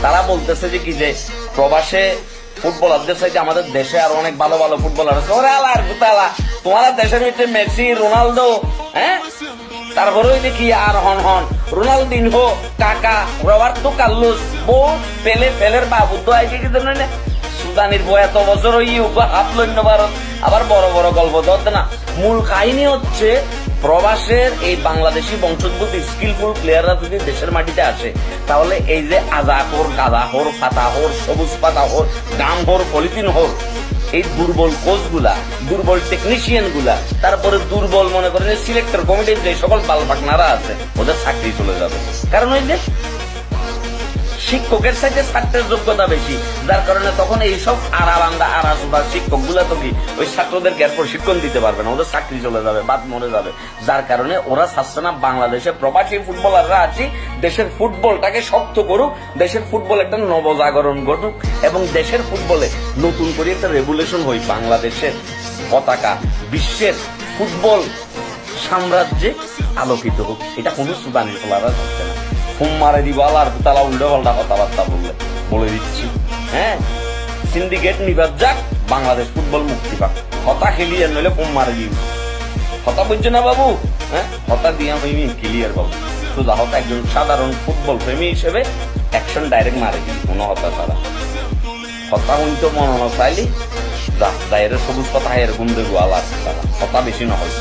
তারা বলতেছে যে কি যে প্রবাসে ফুটবলারদের সাথে আমাদের দেশে আরো অনেক ভালো ভালো ফুটবলার আছে। ওরে আলার গুতালা, তোমার দেশের মধ্যে মেসি, রোনালদো, হ্যাঁ, তারপরে ওই দেখি আর হন রোনালদিনহো, কাকা, রবার্তো কার্লোস, বউ পেলে ফেলের বাবু তো আইকে কি না সুদানির বই এত বছর হাত লইন্য ভারত, আবার বড় বড় গল্প ধরতে না। মূল কাহিনী হচ্ছে প্রবাসের এই বাংলাদেশি বংশোদ্ভূত স্কিলফুল প্লেয়াররা যদি দেশের মাটিতে আসে, তাহলে এই যে আজাহর, গাদাহর, ফাতাহর, সবুজ পাতাহর, গামহর, পলিথিন হর, এই দুর্বল কোচ গুলা, দুর্বল টেকনিশিয়ান গুলা, তারপরে দুর্বল মনে করেন সিলেক্টর কমিটির যে সকল বালপাকনারা আছে, ওদের চাকরি চলে যাবে। কারণ ওই যে শিক্ষকের সাথে ছাত্রের যোগ্যতা বেশি, যার কারণে তখন এইসব আড়াবান্ধা আড়াচোড়া শিক্ষক গুলা তো কি ওই ছাত্রদেরকে আর প্রশিক্ষণ দিতে পারবে না, ওদের চাকরি চলে যাবে, বাদ মরে যাবে। যার কারণে ওরা চাচ্ছে না বাংলাদেশে প্রবাসী ফুটবলাররা আছি, দেশের ফুটবলটাকে শক্ত করুক, দেশের ফুটবল একটা নবজাগরণ ঘটুক এবং দেশের ফুটবলে নতুন করে একটা রেগুলেশন হই, বাংলাদেশের পতাকা বিশ্বের ফুটবল সাম্রাজ্যে আলোকিত হোক। এটা কোনো সুদানি খেলারা চাচ্ছে না। ফোন মারে দিব আর তালা উল্টো পাল্টা কথাবার্তা বলে দিচ্ছি। হ্যাঁ, সিন্ডিকেট নিবার যাক, বাংলাদেশ ফুটবল মুক্তি পাক। হতা খেলিয়ে নইলে ফোন মারে দিব। হতা বুঝছো না বাবু? হ্যাঁ, হতা দিয়া হইনি ক্লিয়ার বাবু। সোজা হতা একজন সাধারণ ফুটবল প্রেমী হিসেবে অ্যাকশন ডাইরেক্ট মারে দিবি, কোনো হতা ছাড়া। হতা হইতো মনে না চাইলি যা দায়ের সবুজ কথা এর গুম দেবো আলাদা, হতা বেশি না হয়।